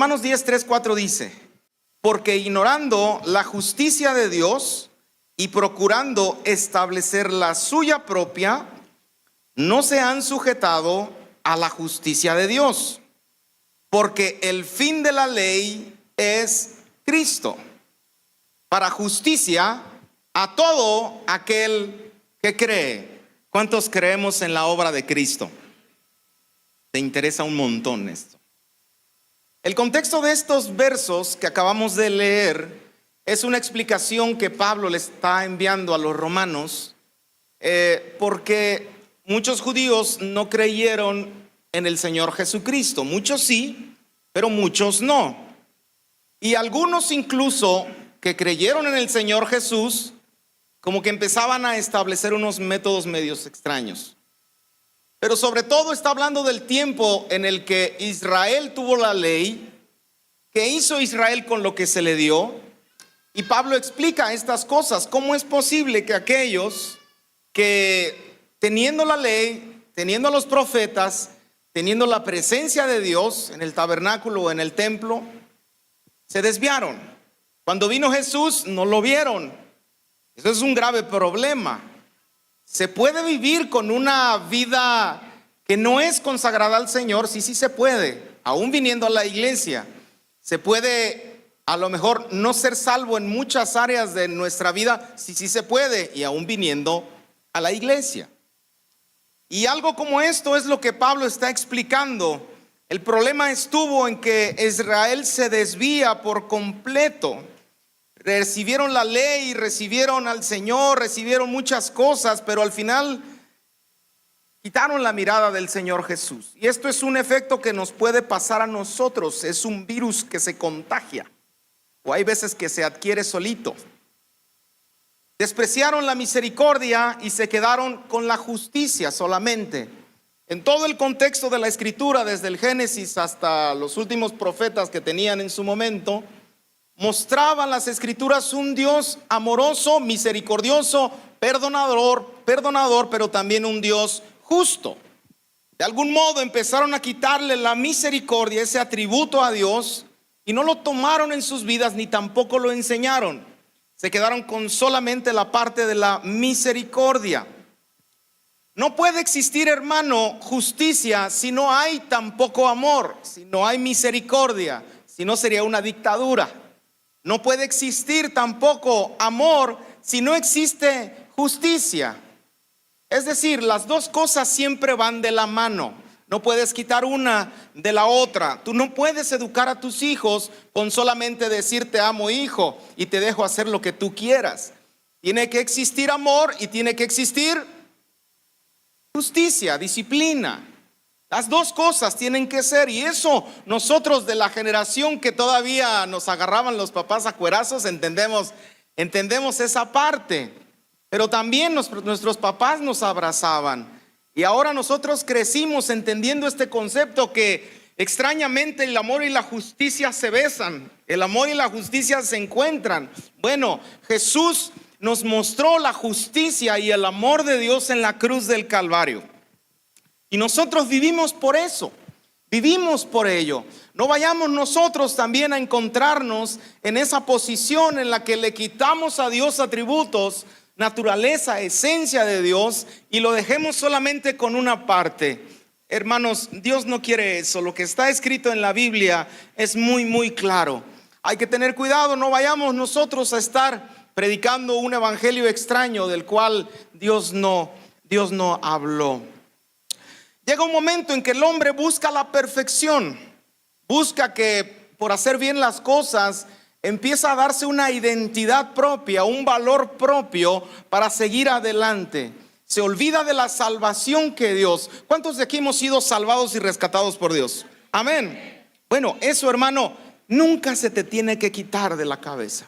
Romanos 10, 3, 4 dice: porque ignorando la justicia de Dios y procurando establecer la suya propia, no se han sujetado a la justicia de Dios, porque el fin de la ley es Cristo, para justicia a todo aquel que cree. ¿Cuántos creemos en la obra de Cristo? Te interesa un montón esto. El contexto de estos versos que acabamos de leer es una explicación que Pablo le está enviando a los romanos, porque muchos judíos no creyeron en el Señor Jesucristo. Muchos sí, pero muchos no. Y algunos incluso que creyeron en el Señor Jesús, como que empezaban a establecer unos métodos medios extraños. Pero sobre todo está hablando del tiempo en el que Israel tuvo la ley. ¿Qué hizo Israel con lo que se le dio? Y Pablo explica estas cosas. ¿Cómo es posible que aquellos que teniendo la ley, teniendo a los profetas, teniendo la presencia de Dios en el tabernáculo o en el templo, se desviaron? Cuando vino Jesús no lo vieron. Eso es un grave problema. ¿Se puede vivir con una vida que no es consagrada al Señor? Sí, sí se puede, aún viniendo a la iglesia. Se puede a lo mejor no ser salvo en muchas áreas de nuestra vida, sí, sí se puede, y aún viniendo a la iglesia. Y algo como esto es lo que Pablo está explicando. El problema estuvo en que Israel se desvía por completo. Recibieron la ley, recibieron al Señor, recibieron muchas cosas, pero al final quitaron la mirada del Señor Jesús. Y esto es un efecto que nos puede pasar a nosotros. Es un virus que se contagia, o hay veces que se adquiere solito. Despreciaron la misericordia y se quedaron con la justicia solamente. En todo el contexto de la Escritura, desde el Génesis hasta los últimos profetas que tenían en su momento, mostraban las Escrituras un Dios amoroso, misericordioso, perdonador, pero también un Dios justo. De algún modo empezaron a quitarle la misericordia, ese atributo a Dios, y no lo tomaron en sus vidas ni tampoco lo enseñaron. Se quedaron con solamente la parte de la misericordia. No puede existir, hermano, justicia si no hay tampoco amor, si no hay misericordia, si no sería una dictadura. No puede existir tampoco amor si no existe justicia. Es decir, las dos cosas siempre van de la mano. No puedes quitar una de la otra. Tú no puedes educar a tus hijos con solamente decir te amo, hijo, y te dejo hacer lo que tú quieras. Tiene que existir amor y tiene que existir justicia, disciplina. Las dos cosas tienen que ser, y eso nosotros de la generación que todavía nos agarraban los papás a cuerazos entendemos esa parte. Pero también nuestros papás nos abrazaban. Y ahora nosotros crecimos entendiendo este concepto que extrañamente el amor y la justicia se besan. El amor y la justicia se encuentran. Bueno, Jesús nos mostró la justicia y el amor de Dios en la cruz del Calvario. Y nosotros vivimos por eso, vivimos por ello. No vayamos nosotros también a encontrarnos en esa posición en la que le quitamos a Dios atributos, naturaleza, esencia de Dios, y lo dejemos solamente con una parte. Hermanos, Dios no quiere eso. Lo que está escrito en la Biblia es muy, muy claro. Hay que tener cuidado, no vayamos nosotros a estar predicando un evangelio extraño del cual Dios no habló. Llega un momento en que el hombre busca la perfección, busca que por hacer bien las cosas empieza a darse una identidad propia, un valor propio para seguir adelante. Se olvida de la salvación que Dios. ¿Cuántos de aquí hemos sido salvados y rescatados por Dios? Amén. Bueno, eso, hermano, nunca se te tiene que quitar de la cabeza.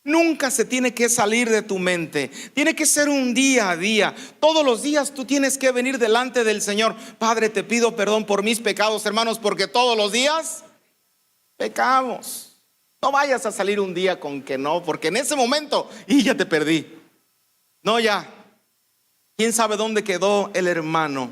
Nunca se tiene que salir de tu mente. Tiene que ser un día a día. Todos los días tú tienes que venir delante del Señor. Padre, te pido perdón por mis pecados, hermanos, porque todos los días pecamos. No vayas a salir un día con que no, porque en ese momento, y ya te perdí. No, ya. ¿Quién sabe dónde quedó el hermano?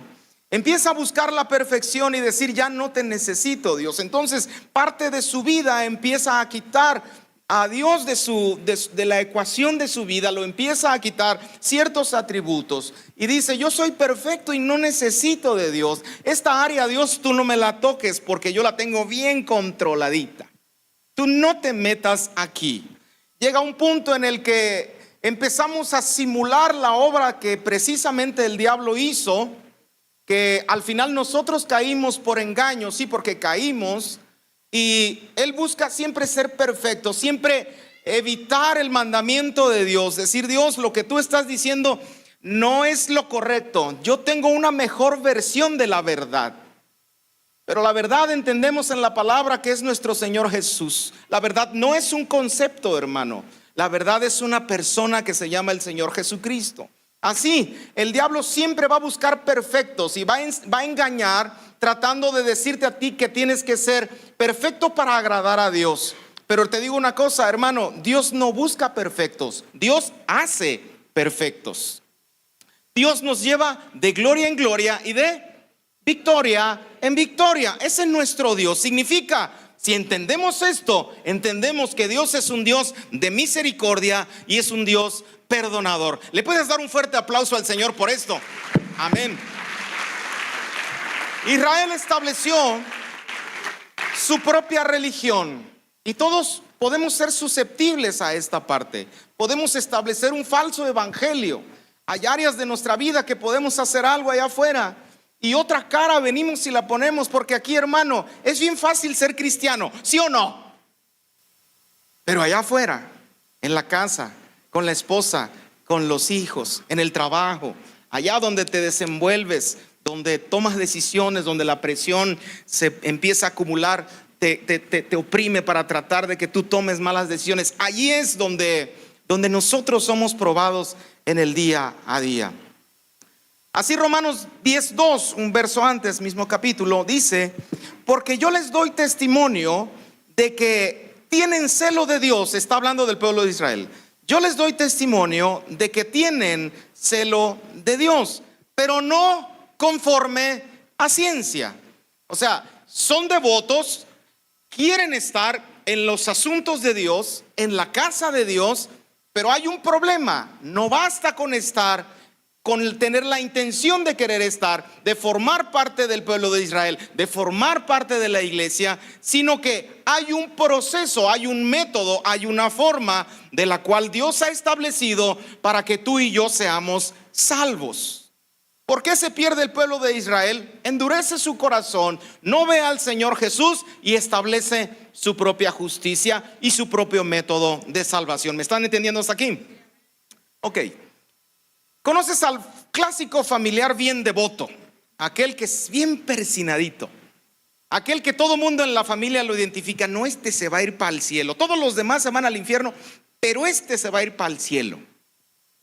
Empieza a buscar la perfección y decir, ya no te necesito, Dios. Entonces parte de su vida empieza a quitar a Dios de la ecuación de su vida, lo empieza a quitar ciertos atributos y dice, yo soy perfecto y no necesito de Dios. Esta área, Dios, tú no me la toques porque yo la tengo bien controladita. Tú no te metas aquí. Llega un punto en el que empezamos a simular la obra que precisamente el diablo hizo, que al final nosotros caímos por engaño, sí, porque caímos. Y él busca siempre ser perfecto, siempre evitar el mandamiento de Dios, decir, Dios, lo que tú estás diciendo no es lo correcto, yo tengo una mejor versión de la verdad. Pero la verdad entendemos en la palabra que es nuestro Señor Jesús. La verdad no es un concepto, hermano, la verdad es una persona que se llama el Señor Jesucristo. Así, el diablo siempre va a buscar perfectos y va a engañar, tratando de decirte a ti que tienes que ser perfecto para agradar a Dios. Pero te digo una cosa, hermano, Dios no busca perfectos, Dios hace perfectos. Dios nos lleva de gloria en gloria y de victoria en victoria. Ese es nuestro Dios. Significa, si entendemos esto, entendemos que Dios es un Dios de misericordia y es un Dios perdonador. ¿Le puedes dar un fuerte aplauso al Señor por esto? Amén. Israel estableció su propia religión y todos podemos ser susceptibles a esta parte. Podemos establecer un falso evangelio. Hay áreas de nuestra vida que podemos hacer algo allá afuera y otra cara venimos y la ponemos, porque aquí, hermano, es bien fácil ser cristiano, ¿sí o no? Pero allá afuera, en la casa, con la esposa, con los hijos, en el trabajo, allá donde te desenvuelves, donde tomas decisiones, donde la presión se empieza a acumular, te oprime para tratar de que tú tomes malas decisiones. Allí es donde nosotros somos probados en el día a día. Así Romanos 10:2, un verso antes, mismo capítulo, dice, porque yo les doy testimonio de que tienen celo de Dios. Está hablando del pueblo de Israel. Yo les doy testimonio de que tienen celo de Dios, pero no conforme a ciencia. O sea, son devotos, quieren estar en los asuntos de Dios, en la casa de Dios, pero hay un problema. No basta con estar, con tener la intención de querer estar, de formar parte del pueblo de Israel, de formar parte de la iglesia, sino que hay un proceso, hay un método, hay una forma de la cual Dios ha establecido para que tú y yo seamos salvos. ¿Por qué se pierde el pueblo de Israel? Endurece su corazón, no ve al Señor Jesús y establece su propia justicia y su propio método de salvación. ¿Me están entendiendo hasta aquí? Ok. ¿Conoces al clásico familiar bien devoto? Aquel que es bien persinadito, aquel que todo mundo en la familia lo identifica. No, este se va a ir para el cielo, todos los demás se van al infierno, pero este se va a ir para el cielo.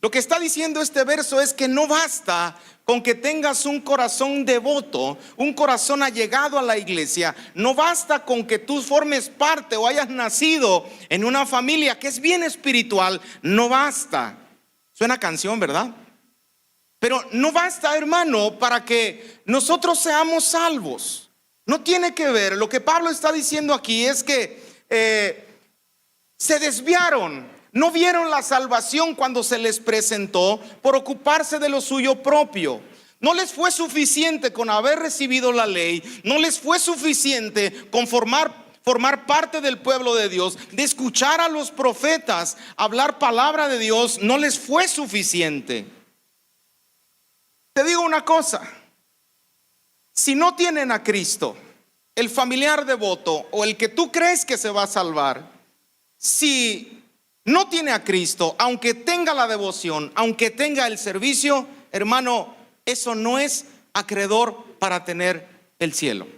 Lo que está diciendo este verso es que no basta con que tengas un corazón devoto, un corazón allegado a la iglesia. No basta con que tú formes parte o hayas nacido en una familia que es bien espiritual. No basta. Suena canción, ¿verdad? Pero no basta, hermano, para que nosotros seamos salvos. No tiene que ver. Lo que Pablo está diciendo aquí es que se desviaron. No vieron la salvación cuando se les presentó por ocuparse de lo suyo propio. No les fue suficiente con haber recibido la ley. No les fue suficiente con formar parte del pueblo de Dios, de escuchar a los profetas hablar palabra de Dios. No les fue suficiente. Te digo una cosa, si no tienen a Cristo, el familiar devoto o el que tú crees que se va a salvar, si no tiene a Cristo, aunque tenga la devoción, aunque tenga el servicio, hermano, eso no es acreedor para tener el cielo.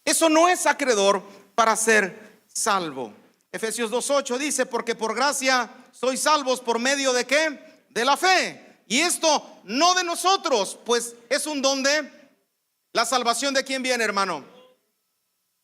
Eso no es acreedor para ser salvo. Efesios 2:8 dice, porque por gracia sois salvos por medio de ¿qué? De la fe. Y esto no de nosotros, pues es un don de la salvación. ¿De quién viene, hermano?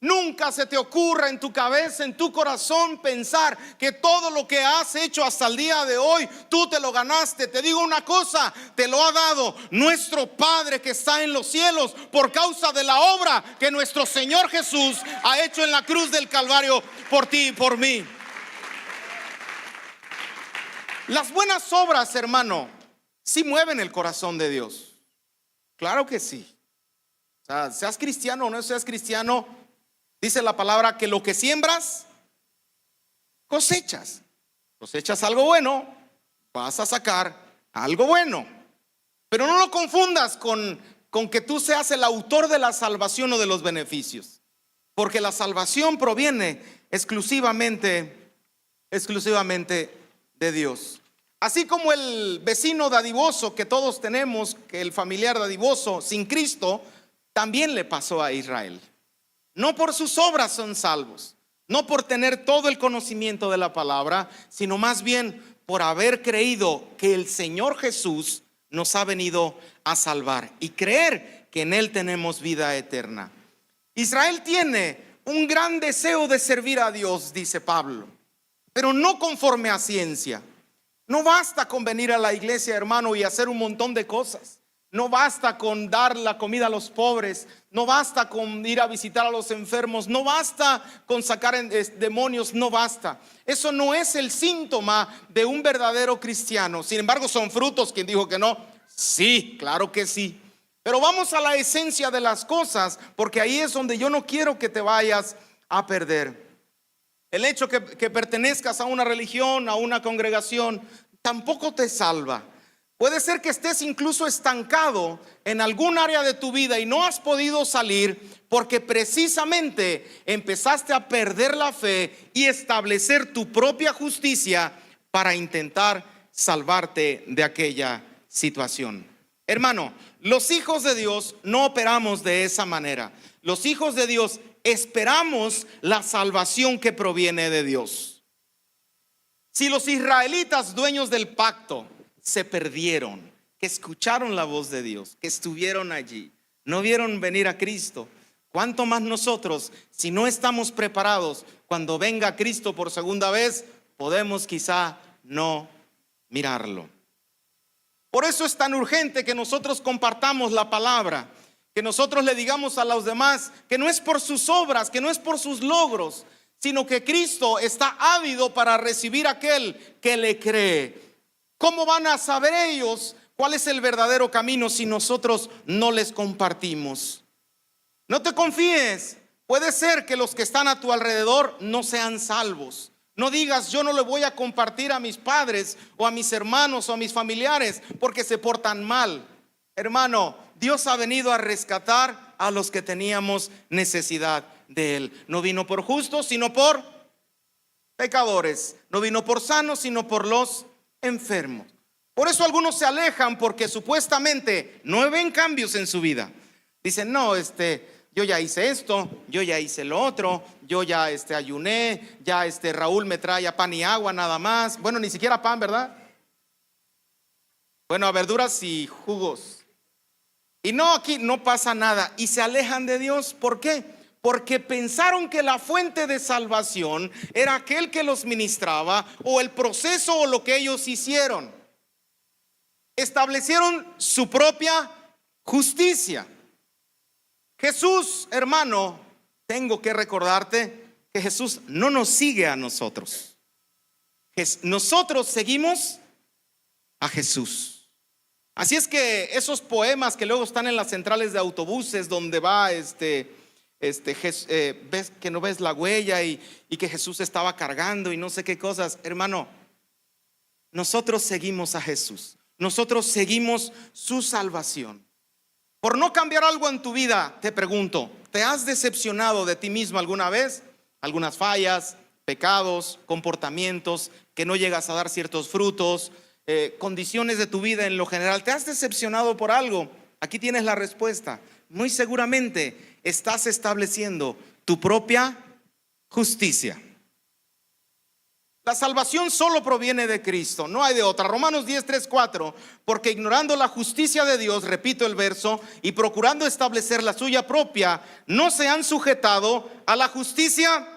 Nunca se te ocurra en tu cabeza, en tu corazón, pensar que todo lo que has hecho hasta el día de hoy, tú te lo ganaste. Te digo una cosa, te lo ha dado nuestro Padre que está en los cielos por causa de la obra que nuestro Señor Jesús ha hecho en la cruz del Calvario por ti y por mí. Las buenas obras, hermano, sí mueven el corazón de Dios. Claro que sí. O sea, seas cristiano o no seas cristiano, dice la palabra que lo que siembras, cosechas. Cosechas algo bueno, vas a sacar algo bueno. Pero no lo confundas con que tú seas el autor de la salvación o de los beneficios. Porque la salvación proviene exclusivamente de Dios. Así como el vecino dadivoso que todos tenemos, que el familiar dadivoso sin Cristo, también le pasó a Israel. No por sus obras son salvos, no por tener todo el conocimiento de la palabra, sino más bien por haber creído que el Señor Jesús nos ha venido a salvar y creer que en Él tenemos vida eterna. Israel tiene un gran deseo de servir a Dios, dice Pablo, pero no conforme a ciencia. No basta con venir a la iglesia, hermano, y hacer un montón de cosas. No basta con dar la comida a los pobres, no basta con ir a visitar a los enfermos, no basta con sacar demonios, no basta. Eso no es el síntoma de un verdadero cristiano. Sin embargo, son frutos. ¿Quién dijo que no? Sí, claro que sí. Pero vamos a la esencia de las cosas, porque ahí es donde yo no quiero que te vayas a perder. El hecho que pertenezcas a una religión, a una congregación, tampoco te salva. Puede ser que estés incluso estancado en algún área de tu vida y no has podido salir porque precisamente empezaste a perder la fe y establecer tu propia justicia para intentar salvarte de aquella situación. Hermano, los hijos de Dios no operamos de esa manera. Los hijos de Dios esperamos la salvación que proviene de Dios. Si los israelitas, dueños del pacto, se perdieron, que escucharon la voz de Dios, que estuvieron allí, no vieron venir a Cristo, ¿cuánto más nosotros, si no estamos preparados, cuando venga Cristo por segunda vez, podemos quizá no mirarlo? Por eso es tan urgente que nosotros compartamos la palabra, que nosotros le digamos a los demás que no es por sus obras, que no es por sus logros, sino que Cristo está ávido para recibir a aquel que le cree. ¿Cómo van a saber ellos cuál es el verdadero camino si nosotros no les compartimos? No te confíes. Puede ser que los que están a tu alrededor no sean salvos. No digas, yo no le voy a compartir a mis padres o a mis hermanos o a mis familiares porque se portan mal. Hermano, Dios ha venido a rescatar a los que teníamos necesidad de Él. No vino por justos, sino por pecadores. No vino por sanos, sino por los enfermos. Por eso algunos se alejan porque supuestamente no ven cambios en su vida. Dicen, no, yo ya hice esto, yo ya hice lo otro, yo ya ayuné, ya Raúl me trae pan y agua nada más. Bueno, ni siquiera pan, ¿verdad? Bueno, a verduras y jugos. Y no, aquí no pasa nada. Y se alejan de Dios. ¿Por qué? Porque pensaron que la fuente de salvación era aquel que los ministraba, o el proceso, o lo que ellos hicieron. Establecieron su propia justicia. Jesús, hermano, tengo que recordarte que Jesús no nos sigue a nosotros. Nosotros seguimos a Jesús. Así es que esos poemas que luego están en las centrales de autobuses donde va ves que no ves la huella y que Jesús estaba cargando y no sé qué cosas, hermano, nosotros seguimos a Jesús. Nosotros seguimos su salvación. Por no cambiar algo en tu vida, te pregunto, ¿te has decepcionado de ti mismo alguna vez? Algunas fallas, pecados, comportamientos, que no llegas a dar ciertos frutos, condiciones de tu vida en lo general. ¿Te has decepcionado por algo? Aquí tienes la respuesta. Muy seguramente estás estableciendo tu propia justicia. La salvación solo proviene de Cristo, no hay de otra. Romanos 10, 3, 4. Porque ignorando la justicia de Dios, repito el verso, y procurando establecer la suya propia, no se han sujetado a la justicia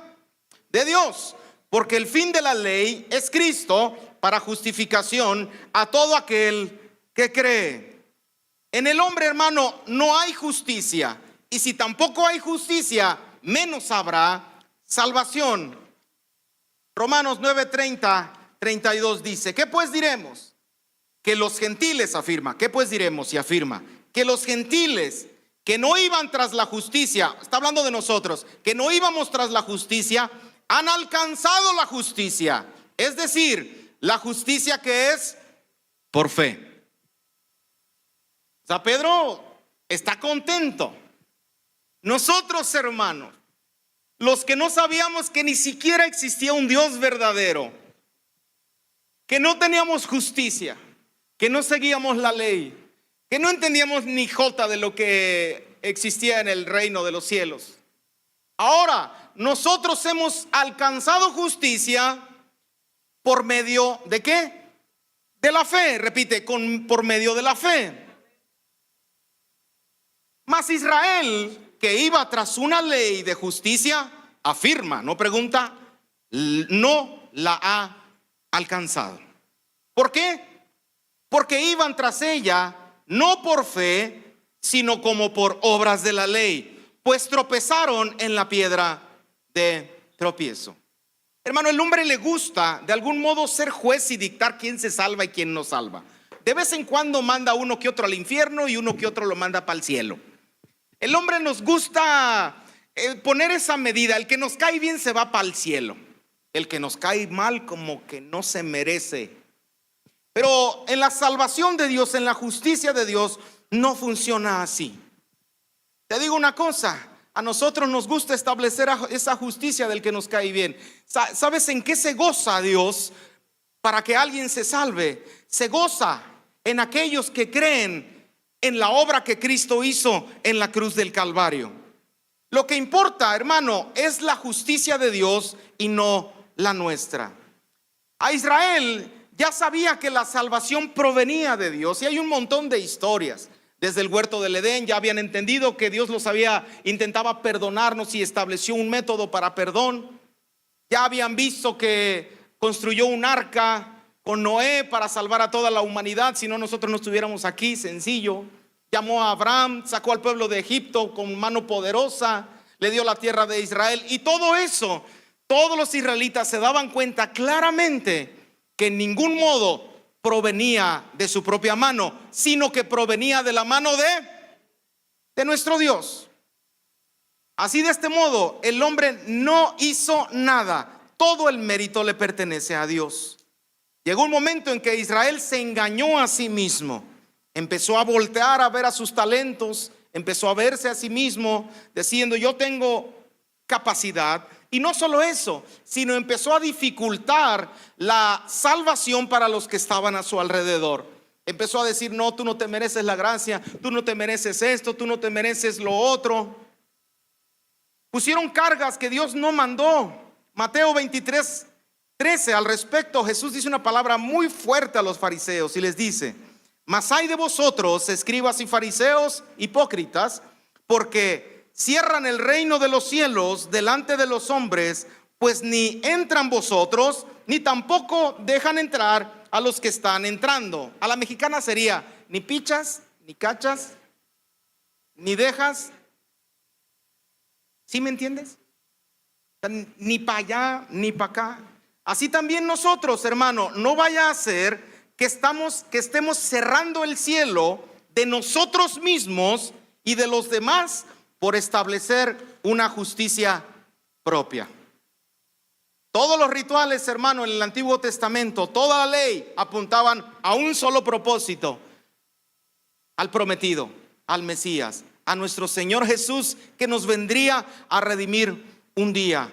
de Dios. Porque el fin de la ley es Cristo para justificación a todo aquel que cree. En el hombre, hermano, no hay justicia. Y si tampoco hay justicia, menos habrá salvación. Romanos 9, 30, 32 dice: ¿qué pues diremos? Que los gentiles, afirma, ¿qué pues diremos? Y afirma que los gentiles que no iban tras la justicia, está hablando de nosotros, que no íbamos tras la justicia, han alcanzado la justicia. Es decir, la justicia que es por fe. O sea, Pedro está contento. Nosotros, hermanos, los que no sabíamos que ni siquiera existía un Dios verdadero, que no teníamos justicia, que no seguíamos la ley, que no entendíamos ni jota de lo que existía en el reino de los cielos. Ahora, nosotros hemos alcanzado justicia por medio de ¿qué? De la fe, repite, por medio de la fe. Mas Israel, que iba tras una ley de justicia, afirma, no pregunta, no la ha alcanzado. ¿Por qué? Porque iban tras ella no por fe, sino como por obras de la ley, pues tropezaron en la piedra de tropiezo. Hermano, el hombre le gusta de algún modo ser juez y dictar quién se salva y quién no salva. De vez en cuando manda uno que otro al infierno y uno que otro lo manda para el cielo. El hombre nos gusta poner esa medida. El que nos cae bien se va para el cielo, el que nos cae mal como que no se merece. Pero en la salvación de Dios, en la justicia de Dios, no funciona así. Te digo una cosa, a nosotros nos gusta establecer esa justicia del que nos cae bien. ¿Sabes en qué se goza Dios para que alguien se salve? Se goza en aquellos que creen en la obra que Cristo hizo en la cruz del Calvario. Lo que importa, hermano, es la justicia de Dios y no la nuestra. A Israel ya sabía que la salvación provenía de Dios, y hay un montón de historias. Desde el huerto del Edén ya habían entendido que Dios intentaba perdonarnos y estableció un método para perdón. Ya habían visto que construyó un arca con Noé para salvar a toda la humanidad, si no nosotros no estuviéramos aquí, sencillo. Llamó a Abraham, sacó al pueblo de Egipto con mano poderosa, le dio la tierra de Israel. Y todo eso, todos los israelitas se daban cuenta claramente que en ningún modo provenía de su propia mano, sino que provenía de la mano de nuestro Dios. Así, de este modo, el hombre no hizo nada, todo el mérito le pertenece a Dios. Llegó un momento en que Israel se engañó a sí mismo, empezó a voltear a ver a sus talentos, empezó a verse a sí mismo diciendo: yo tengo capacidad. Y no solo eso, sino empezó a dificultar la salvación para los que estaban a su alrededor. Empezó a decir: no, tú no te mereces la gracia, tú no te mereces esto, tú no te mereces lo otro. Pusieron cargas que Dios no mandó. Mateo 23, 13, al respecto, Jesús dice una palabra muy fuerte a los fariseos y les dice: mas hay de vosotros, escribas y fariseos hipócritas, porque cierran el reino de los cielos delante de los hombres, pues ni entran vosotros, ni tampoco dejan entrar a los que están entrando. A la mexicana sería: ni pichas, ni cachas, ni dejas. ¿Sí me entiendes? Ni para allá, ni para acá. Así también nosotros, hermano, no vaya a ser que estemos cerrando el cielo de nosotros mismos y de los demás por establecer una justicia propia. Todos los rituales, hermano, en el Antiguo Testamento, toda la ley apuntaban a un solo propósito: al prometido, al Mesías, a nuestro Señor Jesús, que nos vendría a redimir un día.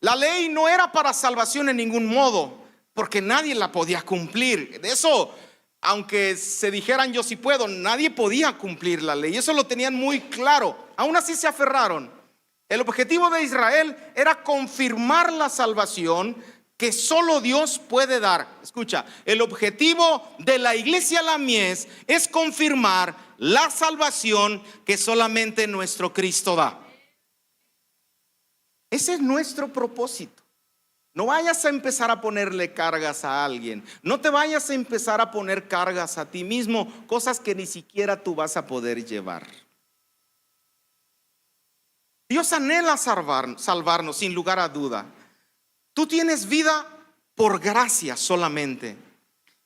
La ley no era para salvación en ningún modo, porque nadie la podía cumplir. De eso, aunque se dijeran yo sí puedo, nadie podía cumplir la ley. Eso lo tenían muy claro. Aún así se aferraron. El objetivo de Israel era confirmar la salvación que solo Dios puede dar. Escucha, el objetivo de la iglesia La Mies es confirmar la salvación que solamente nuestro Cristo da. Ese es nuestro propósito. No vayas a empezar a ponerle cargas a alguien. No te vayas a empezar a poner cargas a ti mismo, cosas que ni siquiera tú vas a poder llevar. Dios anhela salvarnos sin lugar a duda. Tú tienes vida por gracia solamente.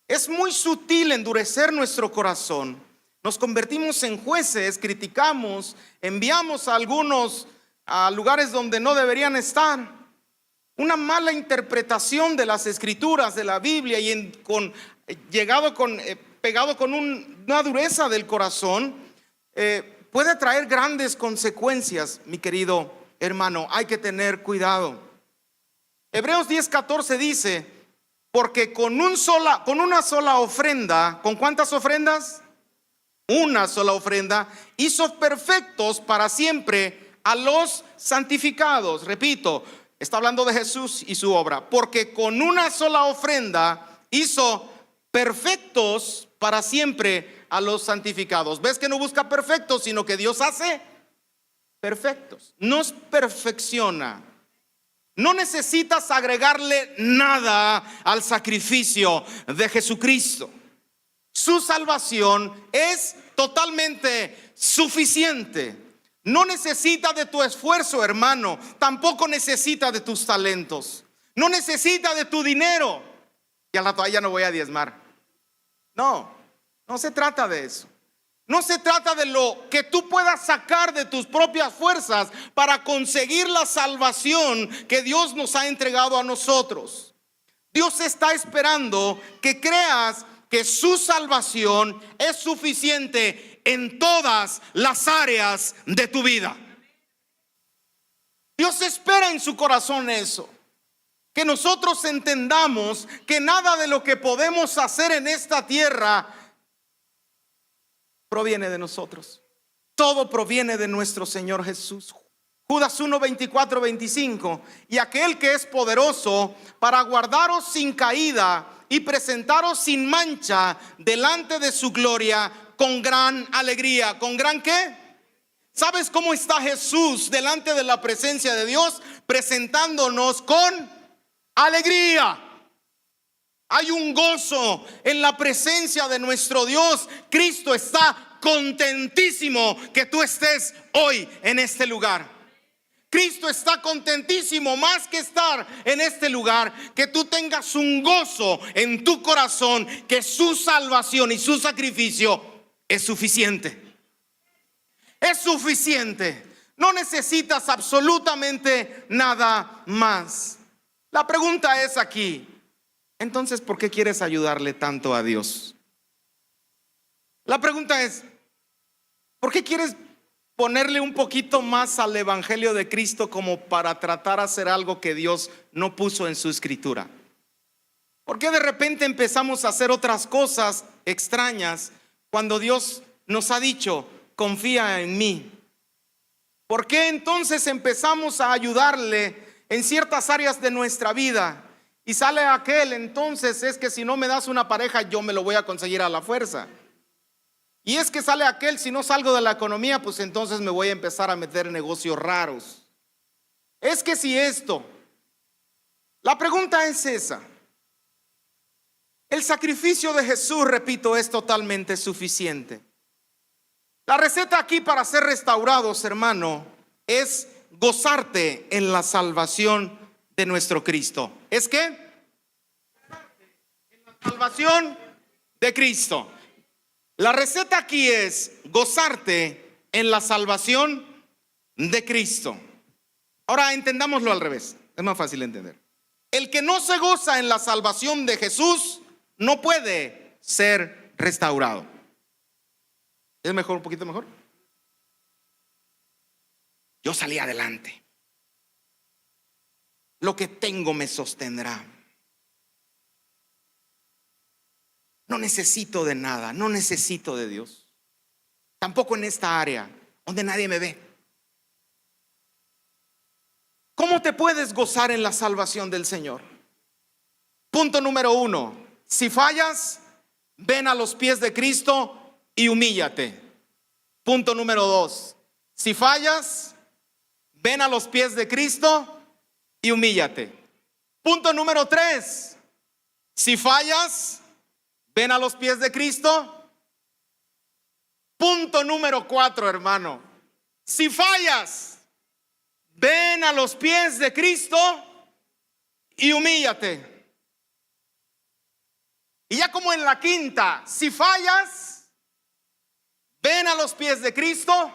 Es muy sutil endurecer nuestro corazón. Nos convertimos en jueces, criticamos, enviamos a algunos a lugares donde no deberían estar. Una mala interpretación de las escrituras, de la Biblia, y pegado con una dureza del corazón, puede traer grandes consecuencias, mi querido hermano. Hay que tener cuidado. Hebreos 10:14 dice: porque con una sola ofrenda, ¿con cuántas ofrendas? Una sola ofrenda, hizo perfectos para siempre a los santificados. Repito, está hablando de Jesús y su obra. Porque con una sola ofrenda hizo perfectos para siempre a los santificados. ¿Ves que no busca perfectos, sino que Dios hace perfectos? Nos perfecciona. No necesitas agregarle nada al sacrificio de Jesucristo. Su salvación es totalmente suficiente. No necesita de tu esfuerzo, hermano. Tampoco necesita de tus talentos. No necesita de tu dinero. Y al rato ya no voy a diezmar. No se trata de eso. No se trata de lo que tú puedas sacar de tus propias fuerzas para conseguir la salvación que Dios nos ha entregado a nosotros. Dios está esperando que creas que su salvación es suficiente en todas las áreas de tu vida. Dios espera en su corazón eso. Que nosotros entendamos que nada de lo que podemos hacer en esta tierra proviene de nosotros. Todo proviene de nuestro Señor Jesús. Judas 1:24-25. Y aquel que es poderoso para guardaros sin caída y presentaros sin mancha delante de su gloria con gran alegría. ¿Con gran qué? ¿Sabes cómo está Jesús delante de la presencia de Dios? Presentándonos con alegría. Hay un gozo en la presencia de nuestro Dios. Cristo está contentísimo que tú estés hoy en este lugar. Cristo está contentísimo, más que estar en este lugar, que tú tengas un gozo en tu corazón, que su salvación y su sacrificio es suficiente. Es suficiente. No necesitas absolutamente nada más. La pregunta es aquí: entonces, ¿por qué quieres ayudarle tanto a Dios? La pregunta es: ¿por qué quieres ponerle un poquito más al evangelio de Cristo como para tratar de hacer algo que Dios no puso en su escritura? ¿Por qué de repente empezamos a hacer otras cosas extrañas cuando Dios nos ha dicho: confía en mí? ¿Por qué entonces empezamos a ayudarle en ciertas áreas de nuestra vida? Y sale aquel: entonces es que si no me das una pareja, yo me lo voy a conseguir a la fuerza. Y es que sale aquel: si no salgo de la economía, pues entonces me voy a empezar a meter en negocios raros. Es que si esto. La pregunta es esa. El sacrificio de Jesús, repito, es totalmente suficiente. La receta aquí para ser restaurados, hermano, es gozarte en la salvación de nuestro Cristo. ¿Es qué? En la salvación de Cristo. La receta aquí es gozarte en la salvación de Cristo. Ahora entendámoslo al revés, es más fácil entender. El que no se goza en la salvación de Jesús no puede ser restaurado. ¿Es mejor, un poquito mejor? Yo salí adelante. Lo que tengo me sostendrá. No necesito de nada, no necesito de Dios. Tampoco en esta área donde nadie me ve. ¿Cómo te puedes gozar en la salvación del Señor? Punto número 1. Si fallas, ven a los pies de Cristo y humíllate. Punto número 2. Si fallas, ven a los pies de Cristo y humíllate. Punto número 3. Si fallas, ven a los pies de Cristo. Punto número 4, hermano. Si fallas, ven a los pies de Cristo y humíllate. Y ya como en la quinta, si fallas, ven a los pies de Cristo.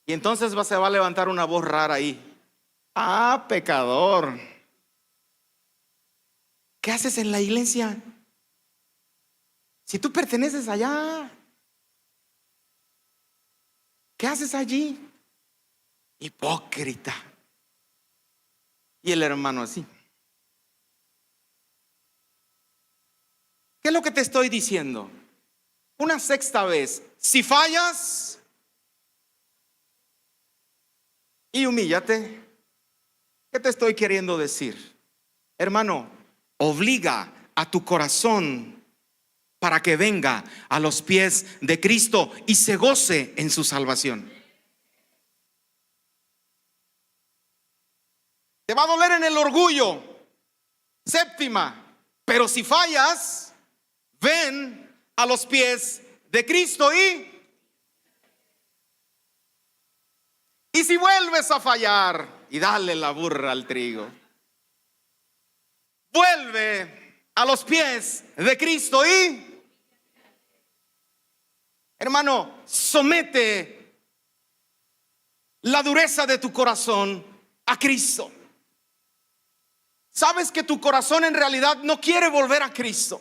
Y entonces se va a levantar una voz rara ahí. Ah, pecador, ¿qué haces en la iglesia? Si tú perteneces allá, ¿qué haces allí? Hipócrita. Y el hermano así. ¿Qué es lo que te estoy diciendo? Una sexta vez. Si fallas y humíllate. ¿Qué te estoy queriendo decir? Hermano, obliga a tu corazón para que venga a los pies de Cristo y se goce en su salvación. Te va a doler en el orgullo. Séptima, pero si fallas, ven a los pies de Cristo y si vuelves a fallar, y dale la burra al trigo, vuelve a los pies de Cristo y, hermano, somete la dureza de tu corazón a Cristo. Sabes que tu corazón en realidad no quiere volver a Cristo,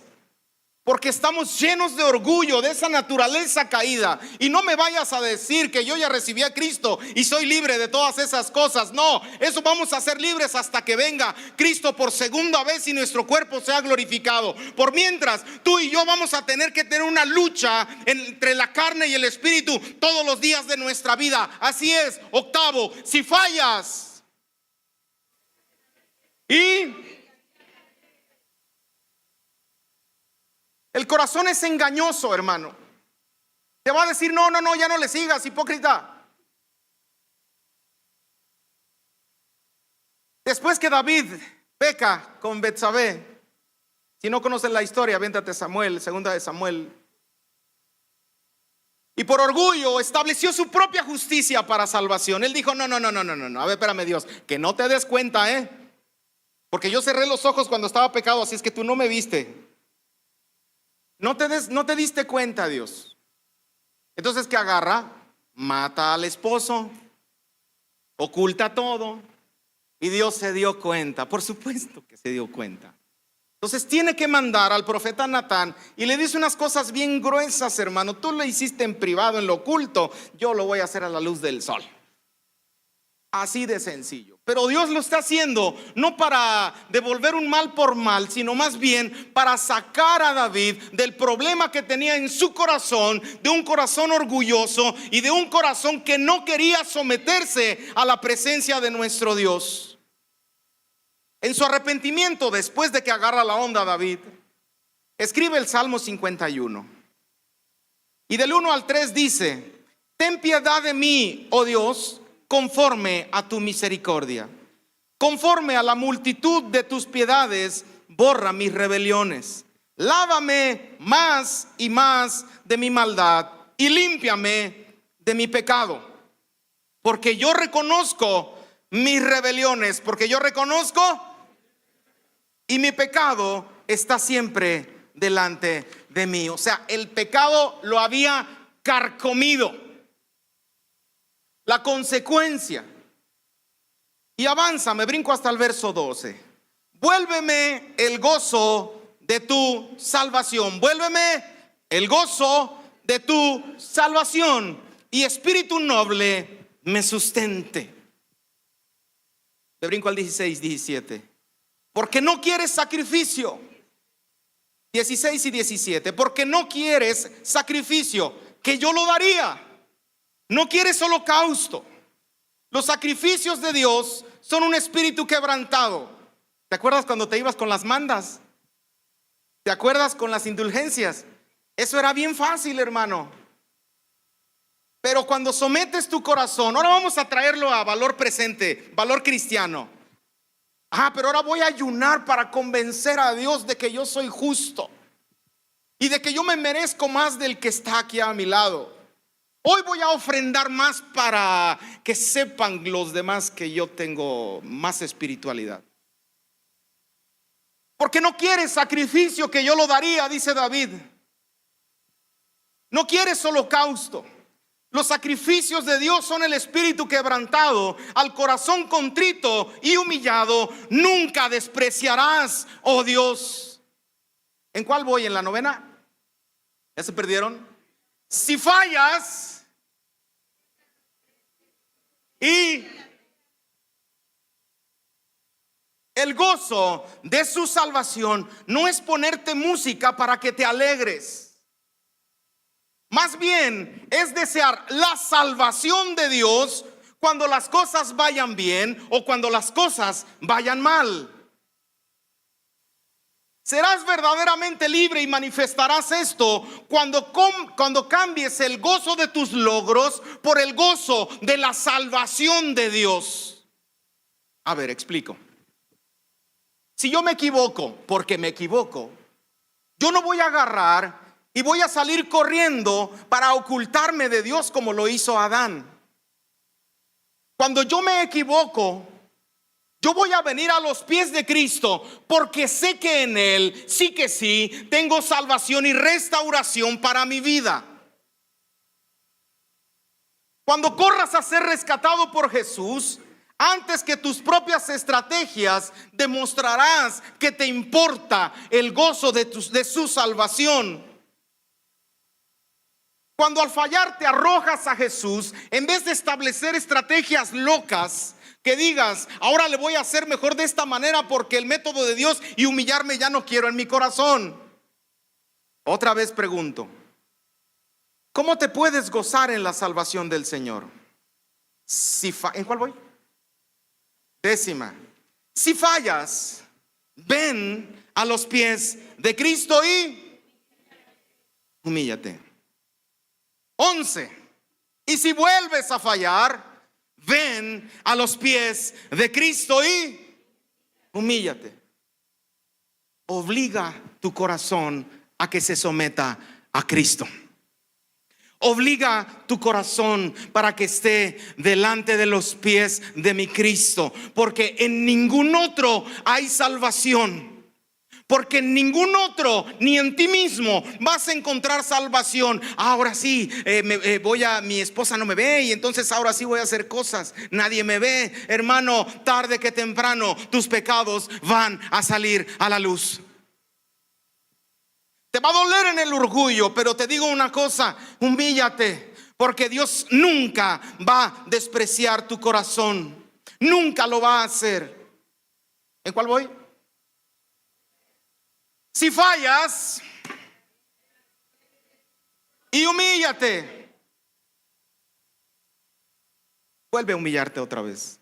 porque estamos llenos de orgullo, de esa naturaleza caída. Y no me vayas a decir que yo ya recibí a Cristo y soy libre de todas esas cosas. No, eso vamos a ser libres hasta que venga Cristo por segunda vez y nuestro cuerpo sea glorificado. Por mientras, tú y yo vamos a tener que tener una lucha entre la carne y el espíritu todos los días de nuestra vida. Así es. Octavo, si fallas y el corazón es engañoso, hermano. Te va a decir, no, ya no le sigas, hipócrita. Después que David peca con Betsabé, si no conoces la historia, véntate Samuel, segunda de Samuel. Y por orgullo estableció su propia justicia para salvación. Él dijo, no, a ver, espérame, Dios, que no te des cuenta, porque yo cerré los ojos cuando estaba pecado, así es que tú no me viste. No te diste cuenta, Dios. Entonces, ¿qué agarra? Mata al esposo, oculta todo. Y Dios se dio cuenta. Por supuesto que se dio cuenta. Entonces tiene que mandar al profeta Natán y le dice unas cosas bien gruesas, hermano. Tú lo hiciste en privado, en lo oculto. Yo lo voy a hacer a la luz del sol. Así de sencillo. Pero Dios lo está haciendo no para devolver un mal por mal, sino más bien para sacar a David del problema que tenía en su corazón, de un corazón orgulloso y de un corazón que no quería someterse a la presencia de nuestro Dios. En su arrepentimiento, después de que agarra la onda David, escribe el Salmo 51. Y del 1 al 3 dice: ten piedad de mí, oh Dios, conforme a tu misericordia. Conforme a la multitud de tus piedades, borra mis rebeliones. Lávame más y más de mi maldad y límpiame de mi pecado. Porque yo reconozco mis rebeliones, porque yo reconozco y mi pecado está siempre delante de mí. O sea, el pecado lo había carcomido. La consecuencia. Y avanza, me brinco hasta el verso 12. Vuélveme el gozo de tu salvación. Vuélveme el gozo de tu salvación. Y espíritu noble me sustente. Me brinco al 16, 17. Porque no quieres sacrificio. 16 y 17. Porque no quieres sacrificio, que yo lo daría. No quieres holocausto. Los sacrificios de Dios son un espíritu quebrantado. ¿Te acuerdas cuando te ibas con las mandas? ¿Te acuerdas con las indulgencias? Eso era bien fácil, hermano. Pero cuando sometes tu corazón, ahora vamos a traerlo a valor presente, valor cristiano. Pero ahora voy a ayunar para convencer a Dios de que yo soy justo y de que yo me merezco más del que está aquí a mi lado. Hoy voy a ofrendar más para que sepan los demás que yo tengo más espiritualidad. Porque no quieres sacrificio que yo lo daría, dice David. No quieres holocausto. Los sacrificios de Dios son el espíritu quebrantado, al corazón contrito y humillado nunca despreciarás, oh Dios. ¿En cuál voy? ¿En la novena? ¿Ya se perdieron? Si fallas y el gozo de su salvación no es ponerte música para que te alegres. Más bien es desear la salvación de Dios cuando las cosas vayan bien o cuando las cosas vayan mal. Serás verdaderamente libre y manifestarás esto cuando cambies el gozo de tus logros por el gozo de la salvación de Dios. A ver, explico. Si yo me equivoco, porque me equivoco, yo no voy a agarrar y voy a salir corriendo para ocultarme de Dios como lo hizo Adán. Cuando yo me equivoco, yo voy a venir a los pies de Cristo porque sé que en Él, sí que sí, tengo salvación y restauración para mi vida. Cuando corras a ser rescatado por Jesús, antes que tus propias estrategias, demostrarás que te importa el gozo de su salvación. Cuando al fallar te arrojas a Jesús, en vez de establecer estrategias locas, que digas, ahora le voy a hacer mejor de esta manera porque el método de Dios y humillarme ya no quiero en mi corazón. Otra vez pregunto, ¿cómo te puedes gozar en la salvación del Señor? ¿En cuál voy? 10ª. Si fallas, ven a los pies de Cristo y humíllate. 11. Y si vuelves a fallar, ven a los pies de Cristo y humíllate. Obliga tu corazón a que se someta a Cristo. Obliga tu corazón para que esté delante de los pies de mi Cristo, porque en ningún otro hay salvación. Porque en ningún otro, ni en ti mismo, vas a encontrar salvación. Ahora sí, mi esposa no me ve y entonces ahora sí voy a hacer cosas. Nadie me ve. Hermano, tarde que temprano tus pecados van a salir a la luz. Te va a doler en el orgullo, pero te digo una cosa, humíllate, porque Dios nunca va a despreciar tu corazón. Nunca lo va a hacer. ¿En cuál voy? Si fallas y humíllate, vuelve a humillarte otra vez.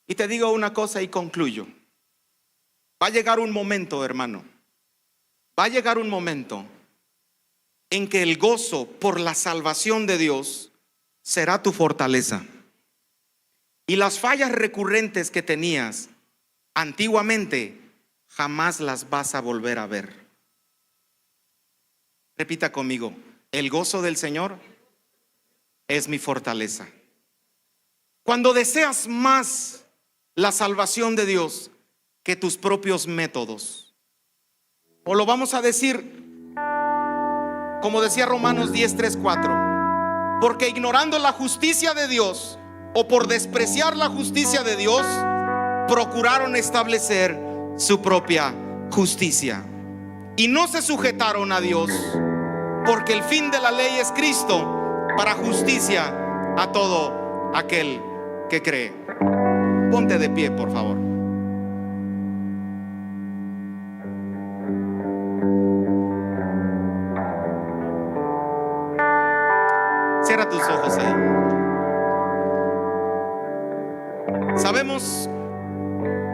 Y te digo una cosa y concluyo. Va a llegar un momento, hermano. Va a llegar un momento en que el gozo por la salvación de Dios será tu fortaleza. Y las fallas recurrentes que tenías antiguamente jamás las vas a volver a ver. Repita conmigo, el gozo del Señor es mi fortaleza. Cuando deseas más la salvación de Dios que tus propios métodos, o lo vamos a decir como decía Romanos 10:3-4, porque ignorando la justicia de Dios o por despreciar la justicia de Dios, procuraron establecer su propia justicia y no se sujetaron a Dios, porque el fin de la ley es Cristo para justicia a todo aquel que cree. Ponte de pie, por favor. Cierra tus ojos ahí. Sabemos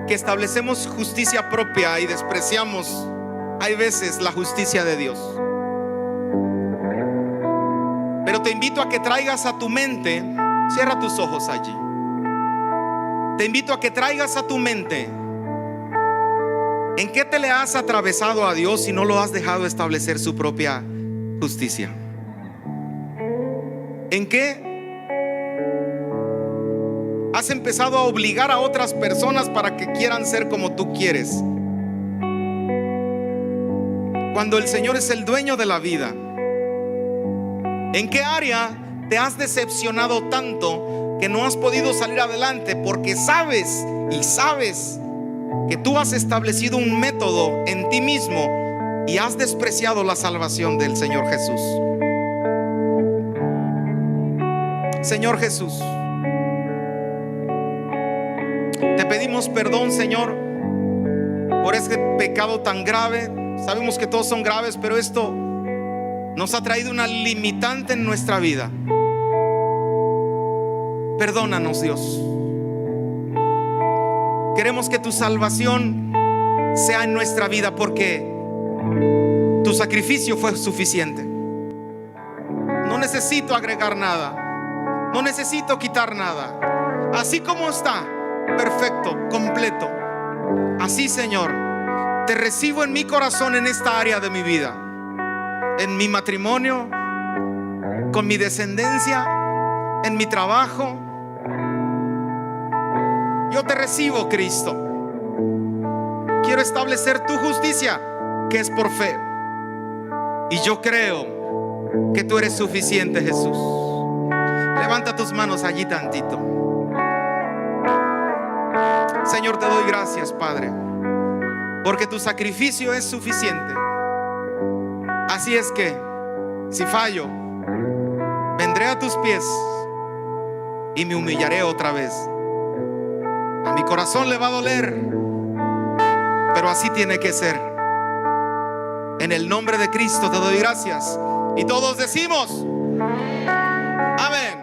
que establecemos justicia propia y despreciamos, hay veces, la justicia de Dios. Pero te invito a que traigas a tu mente, cierra tus ojos allí. Te invito a que traigas a tu mente en qué te le has atravesado a Dios y no lo has dejado establecer su propia justicia. ¿En qué has empezado a obligar a otras personas para que quieran ser como tú quieres, cuando el Señor es el dueño de la vida? ¿En qué área te has decepcionado tanto que no has podido salir adelante porque sabes que tú has establecido un método en ti mismo y has despreciado la salvación del Señor Jesús? Señor Jesús, te pedimos perdón, Señor, por este pecado tan grave. Sabemos que todos son graves, pero esto nos ha traído una limitante en nuestra vida. Perdónanos, Dios. Queremos que tu salvación sea en nuestra vida, porque tu sacrificio fue suficiente. No necesito agregar nada, no necesito quitar nada. Así como está, perfecto, completo. Así, Señor, te recibo en mi corazón en esta área de mi vida, en mi matrimonio, con mi descendencia, en mi trabajo. Yo te recibo, Cristo. Quiero establecer tu justicia, que es por fe. Y yo creo que tú eres suficiente, Jesús. Levanta tus manos allí tantito. Señor, te doy gracias, Padre, porque tu sacrificio es suficiente. Así es que, si fallo, vendré a tus pies y me humillaré otra vez. A mi corazón le va a doler, pero así tiene que ser. En el nombre de Cristo te doy gracias. Y todos decimos amén.